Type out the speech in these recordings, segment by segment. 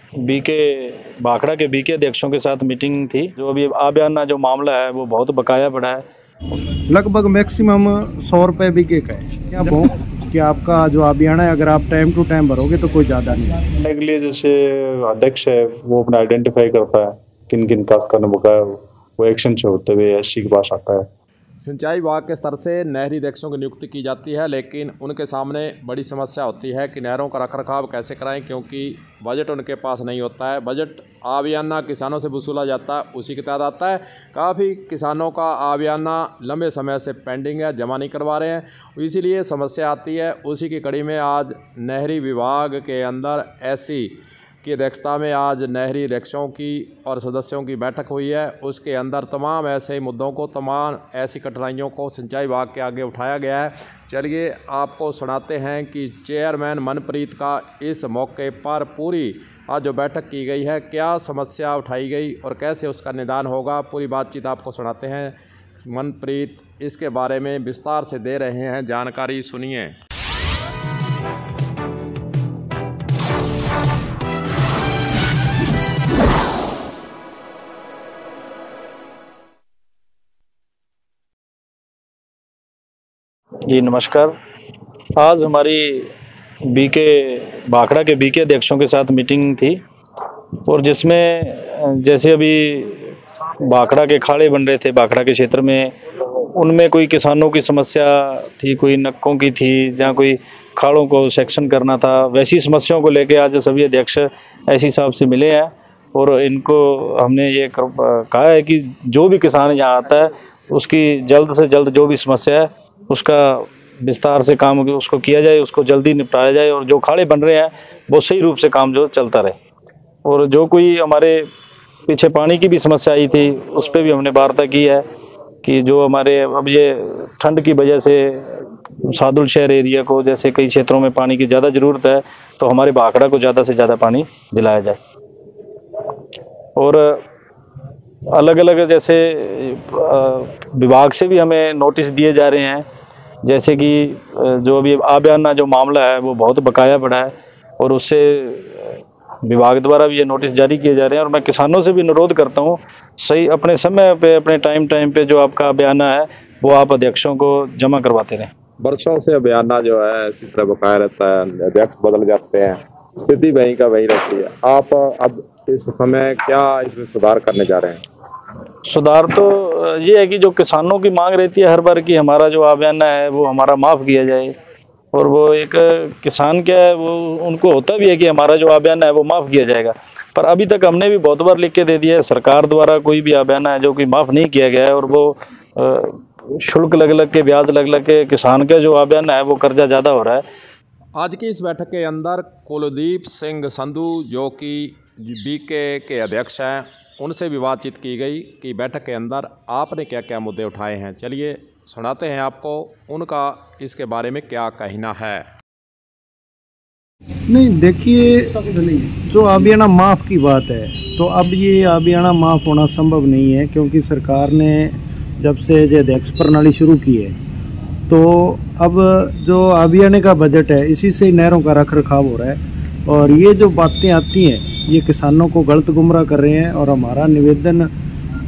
BK Bhakra के BK अध्यक्षों के साथ मीटिंग थी। जो अभी आबियाना जो मामला है वो बहुत बकाया पड़ा है। लगभग मैक्सिमम 100 रुपये बीके का है। क्या वो कि आपका जो आबियाना है अगर आप टाइम टू टाइम भरोगे तो कोई ज़्यादा नहीं है। के लिए जैसे अध्यक्ष है वो अपना आइडेंटिफाई करता है किन किन टास्क करना बकाया, वो एक्शन से होते हुए एससी के पास आता है। सिंचाई विभाग के स्तर से नहरी अध्यक्षों की नियुक्ति की जाती है, लेकिन उनके सामने बड़ी समस्या होती है कि नहरों का रखरखाव कैसे कराएं, क्योंकि बजट उनके पास नहीं होता है। बजट आबियाना किसानों से वसूला जाता है, उसी के तहत आता है। काफ़ी किसानों का आबियाना लंबे समय से पेंडिंग है, जमा नहीं करवा रहे हैं, इसीलिए समस्या आती है। उसी की कड़ी में आज नहरी विभाग के अंदर एससी की अध्यक्षता में आज नहरी अध्यक्षों की और सदस्यों की बैठक हुई है। उसके अंदर तमाम ऐसे मुद्दों को, तमाम ऐसी कठिनाइयों को सिंचाई विभाग के आगे उठाया गया है। चलिए आपको सुनाते हैं कि चेयरमैन मनप्रीत का इस मौके पर पूरी आज जो बैठक की गई है, क्या समस्या उठाई गई और कैसे उसका निदान होगा, पूरी बातचीत आपको सुनाते हैं। मनप्रीत इसके बारे में विस्तार से दे रहे हैं जानकारी, सुनिए। जी नमस्कार। आज हमारी बीके भाखड़ा के बीके अध्यक्षों के साथ मीटिंग थी और जिसमें जैसे अभी भाखड़ा के खाड़े बन रहे थे भाखड़ा के क्षेत्र में, उनमें कोई किसानों की समस्या थी, कोई नक्कों की थी, जहाँ कोई खाड़ों को सेक्शन करना था। वैसी समस्याओं को लेके आज सभी अध्यक्ष एससी साहब से मिले हैं और इनको हमने ये कहा है कि जो भी किसान यहाँ आता है उसकी जल्द से जल्द जो भी समस्या है उसका विस्तार से काम उसको किया जाए, उसको जल्दी निपटाया जाए और जो खाड़े बन रहे हैं वो सही रूप से काम जो चलता रहे। और जो कोई हमारे पीछे पानी की भी समस्या आई थी उस पर भी हमने वार्ता की है कि जो हमारे अब ये ठंड की वजह से सादुल शहर एरिया को जैसे कई क्षेत्रों में पानी की ज़्यादा ज़रूरत है, तो हमारे भाखड़ा को ज़्यादा से ज़्यादा पानी दिलाया जाए। और अलग अलग जैसे विभाग से भी हमें नोटिस दिए जा रहे हैं, जैसे कि जो अभी आबियाना जो मामला है वो बहुत बकाया पड़ा है और उससे विभाग द्वारा भी ये नोटिस जारी किए जा रहे हैं। और मैं किसानों से भी अनुरोध करता हूँ सही अपने समय पे, अपने टाइम पे जो आपका आबियाना है वो आप अध्यक्षों को जमा करवाते रहें। वर्षों से आबियाना जो है इसी तरह बकाया रहता है, अध्यक्ष बदल जाते हैं, स्थिति वही का वही रहती है। आप अब इस समय क्या इसमें सुधार करने जा रहे हैं? सुधार तो ये है कि जो किसानों की मांग रहती है हर बार कि हमारा जो आबियाना है वो हमारा माफ़ किया जाए, और वो एक किसान क्या है वो उनको होता भी है कि हमारा जो आबियाना है वो माफ़ किया जाएगा। पर अभी तक हमने भी बहुत बार लिख के दे दिया है, सरकार द्वारा कोई भी आबियाना है जो कि माफ़ नहीं किया गया है और वो शुल्क लग के, ब्याज लग के किसान का जो आबियाना है वो कर्जा ज़्यादा हो रहा है। आज की इस बैठक के अंदर कुलदीप सिंह संधू जो कि बीके के अध्यक्ष हैं, उनसे भी बातचीत की गई कि बैठक के अंदर आपने क्या क्या मुद्दे उठाए हैं। चलिए सुनाते हैं आपको उनका इसके बारे में क्या कहना है। नहीं देखिए, जो आबियाना माफ़ की बात है तो अब ये आबियाना माफ़ होना संभव नहीं है, क्योंकि सरकार ने जब से ये अध्यक्ष प्रणाली शुरू की है तो अब जो आबियाने का बजट है इसी से नहरों का रख रखाव हो रहा है। और ये जो बातें आती हैं ये किसानों को गलत गुमराह कर रहे हैं। और हमारा निवेदन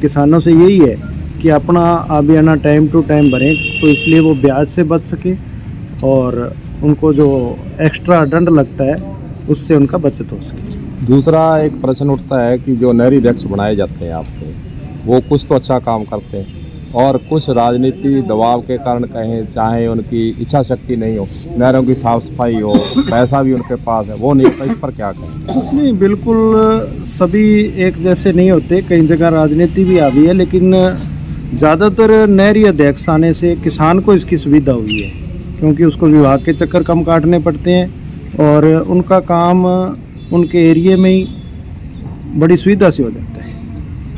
किसानों से यही है कि अपना आबियाना टाइम टू टाइम भरें, तो इसलिए वो ब्याज से बच सके और उनको जो एक्स्ट्रा दंड लगता है उससे उनका बचत हो सके। दूसरा एक प्रश्न उठता है कि जो नहरी अध्यक्ष बनाए जाते हैं आपके, वो कुछ तो अच्छा काम करते हैं और कुछ राजनीति दबाव के कारण कहें, चाहे उनकी इच्छा शक्ति नहीं हो, नहरों की साफ सफाई हो, पैसा भी उनके पास है, वो नहीं होता। इस पर क्या कहें? नहीं, बिल्कुल सभी एक जैसे नहीं होते, कई जगह राजनीति भी आ गई है, लेकिन ज़्यादातर नहरी अध्यक्ष आने से किसान को इसकी सुविधा हुई है, क्योंकि उसको विभाग के चक्कर कम काटने पड़ते हैं और उनका काम उनके एरिया में ही बड़ी सुविधा से हो जाता है।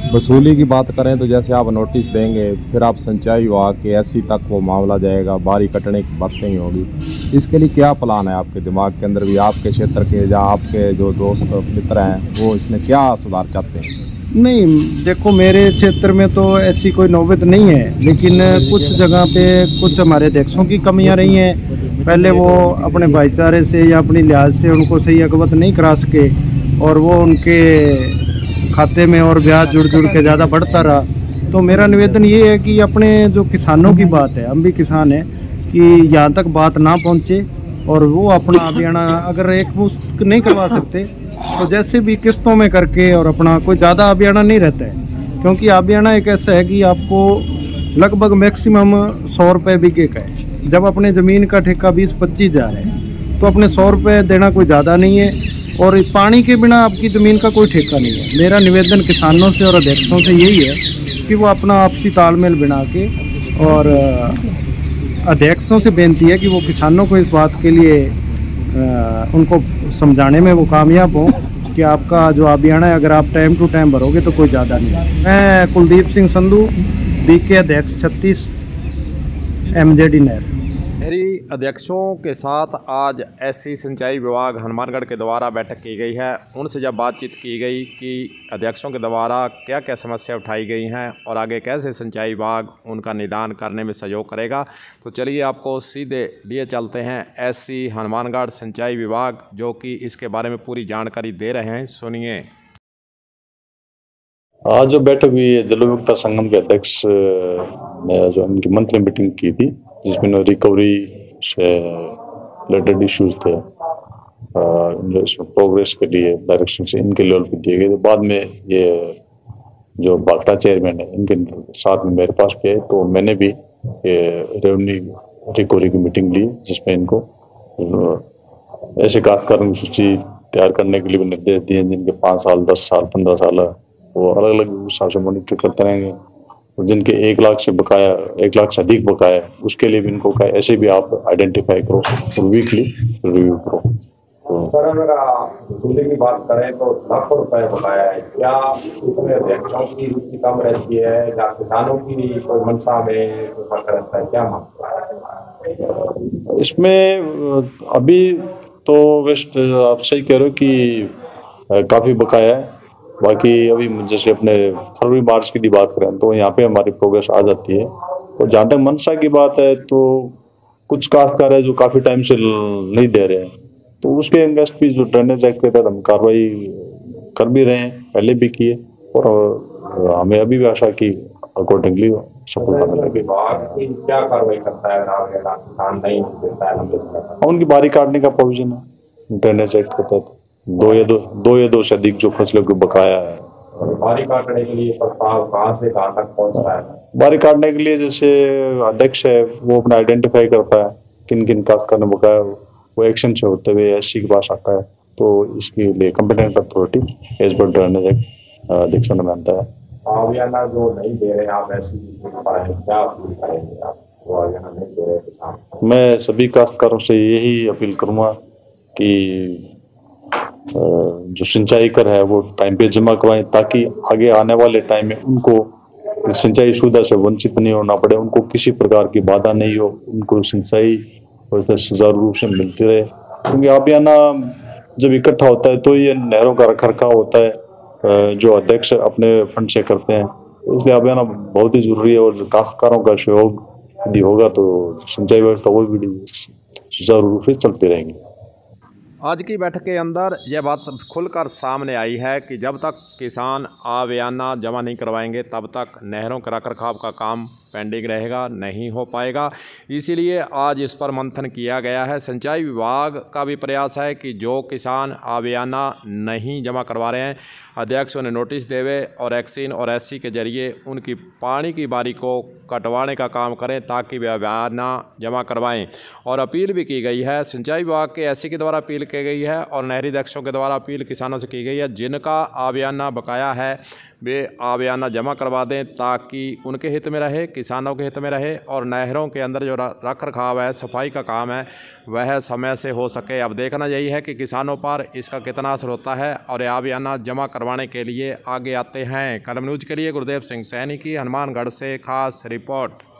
वसूली की बात करें तो जैसे आप नोटिस देंगे, फिर आप सिंचाई विभाग के एससी तक वो मामला जाएगा, बारी कटने की बातें ही होगी। इसके लिए क्या प्लान है आपके दिमाग के अंदर भी, आपके क्षेत्र के या आपके जो दोस्त मित्र हैं वो इसमें क्या सुधार चाहते हैं? नहीं देखो, मेरे क्षेत्र में तो ऐसी कोई नौबत नहीं है, लेकिन कुछ जगह पे कुछ हमारे अध्यक्षों की कमियां रही हैं। पहले वो अपने भाईचारे से या अपनी लिहाज से उनको सही अवगत नहीं करा सके और वो उनके खाते में और ब्याज जुड़ जुड़ के ज़्यादा बढ़ता रहा। तो मेरा निवेदन ये है कि अपने जो किसानों की बात है, हम भी किसान हैं, कि यहाँ तक बात ना पहुँचे और वो अपना अभियाना अगर एक मुश्त नहीं करवा सकते तो जैसे भी किस्तों में करके और अपना कोई ज़्यादा अभियाना नहीं रहता है, क्योंकि अभियाना एक ऐसा है कि आपको लगभग मैक्सिमम 100 रुपये बीघे का है। जब अपने ज़मीन का ठेका 20-25 हज़ार है तो अपने 100 रुपये देना कोई ज़्यादा नहीं है, और पानी के बिना आपकी ज़मीन का कोई ठेका नहीं है। मेरा निवेदन किसानों से और अध्यक्षों से यही है कि वो अपना आपसी तालमेल बना के, और अध्यक्षों से बेनती है कि वो किसानों को इस बात के लिए उनको समझाने में वो कामयाब हों कि आपका जो अभियान है अगर आप टाइम टू टाइम भरोगे तो कोई ज़्यादा नहीं है। मैं कुलदीप सिंह संधू, बीके अध्यक्ष 36 MJD नहर। नहरी अध्यक्षों के साथ आज एससी सिंचाई विभाग हनुमानगढ़ के द्वारा बैठक की गई है। उनसे जब बातचीत की गई कि अध्यक्षों के द्वारा क्या क्या समस्या उठाई गई हैं और आगे कैसे सिंचाई विभाग उनका निदान करने में सहयोग करेगा, तो चलिए आपको सीधे लिए चलते हैं एससी हनुमानगढ़ सिंचाई विभाग, जो कि इसके बारे में पूरी जानकारी दे रहे हैं। सुनिए। आज जो बैठक हुई है जल उपयोगिता संगम के अध्यक्ष ने जो उनकी मंथली मीटिंग की थी, जिसमें रिकवरी से रिलेटेड इश्यूज थे, प्रोग्रेस के लिए डायरेक्शन से इनके लेवल पे दिए गए थे। बाद में ये जो बागड़ा चेयरमैन है इनके साथ में मेरे पास भी है, तो मैंने भी रेवेन्यू रिकवरी की मीटिंग ली, जिसमें इनको ऐसे काश्तकारों की सूची तैयार करने के लिए भी निर्देश दिए जिनके 5 साल 10 साल 15 साल वो अलग अलग हिसाब से मॉनिटर करते रहेंगे, और जिनके 1 लाख से बकाया 1 लाख से अधिक बकाया उसके लिए भी इनको कहा ऐसे भी आप आइडेंटिफाई करो और वीकली रिव्यू करो। सर, अगर वसूली की बात करें तो लाखों रुपए बकाया है, क्या इसमें अध्यक्षों की रुचि कम रहती है या किसानों की कोई मंशा में फर्क रहता है, क्या मामला है इसमें? अभी तो वेस्ट आप सही कह रहे हो कि काफी बकाया है। बाकी अभी जैसे अपने फरवरी मार्च की बात करें तो यहाँ पे हमारी प्रोग्रेस आ जाती है। और जहाँ तक मनसा की बात है तो कुछ काश्तकार है जो काफी टाइम से नहीं दे रहे हैं, तो उसके अगेंस्ट भी जो ड्रेनेज एक्ट के तहत हम कार्रवाई कर भी रहे हैं, पहले भी किए, और हमें अभी भी आशा की अकॉर्डिंगली सफलता मिलेगी। क्या कार्रवाई करता है किसान नहीं देता है? उनकी बारी काटने का प्रोविजन है ड्रेनेज एक्ट के तहत। दो या दो से अधिक जो फसलों को बकाया है, बारी काटने के लिए प्रस्ताव कहाँ से कहाँ तक पहुँच रहा है? बारी काटने के लिए जैसे अध्यक्ष है वो अपना आइडेंटिफाई करता है किन किन काश्तकार ने बकाया, वो एक्शन से होते हुए एससी के पास आता है, तो इसके लिए competent authority as per drainage act अध्यक्ष में आता है। अभियाना जो नहीं दे रहे आप ऐसी क्या अपील करेंगे आप? वो अभियाना नहीं दे रहे किसान, मैं सभी काश्तकारों से यही अपील करूंगा कि जो सिंचाई कर है वो टाइम पे जमा करवाएं, ताकि आगे आने वाले टाइम में उनको सिंचाई सुविधा से वंचित नहीं होना पड़े, उनको किसी प्रकार की बाधा नहीं हो, उनको सिंचाई सुचारू रूप से मिलती रहे। क्योंकि अभियाना जब इकट्ठा होता है तो ये नहरों का रखरखाव होता है जो अध्यक्ष अपने फंड से करते हैं, इसलिए अभियाना बहुत ही जरूरी है। और काश्तकारों का सहयोग यदि होगा तो सिंचाई व्यवस्था वो भी सुचारू रूप से चलती रहेंगी। आज की बैठक के अंदर यह बात खुलकर सामने आई है कि जब तक किसान आवियाना जमा नहीं करवाएंगे तब तक नहरों के रखरखाव का काम पेंडिंग रहेगा, नहीं हो पाएगा। इसीलिए आज इस पर मंथन किया गया है। सिंचाई विभाग का भी प्रयास है कि जो किसान आवियाना नहीं जमा करवा रहे हैं अध्यक्ष उन्हें नोटिस देवे और एक्सिन और एससी के जरिए उनकी पानी की बारी को कटवाने का काम करें ताकि वे आवियाना जमा करवाएं। और अपील भी की गई है, सिंचाई विभाग के एससी के द्वारा अपील की गई है और नहरी अध्यक्षों के द्वारा अपील किसानों से की गई है, जिनका आवियाना बकाया है वे आवियाना जमा करवा दें ताकि उनके हित में रहे, किसानों के हित में रहे और नहरों के अंदर जो रख रखाव है, सफाई का काम है, वह समय से हो सके। अब देखना यही है कि किसानों पर इसका कितना असर होता है और आवियाना जमा करवाने के लिए आगे आते हैं। कलम न्यूज़ के लिए गुरदेव सिंह सैनी की हनुमानगढ़ से खास रिपोर्ट।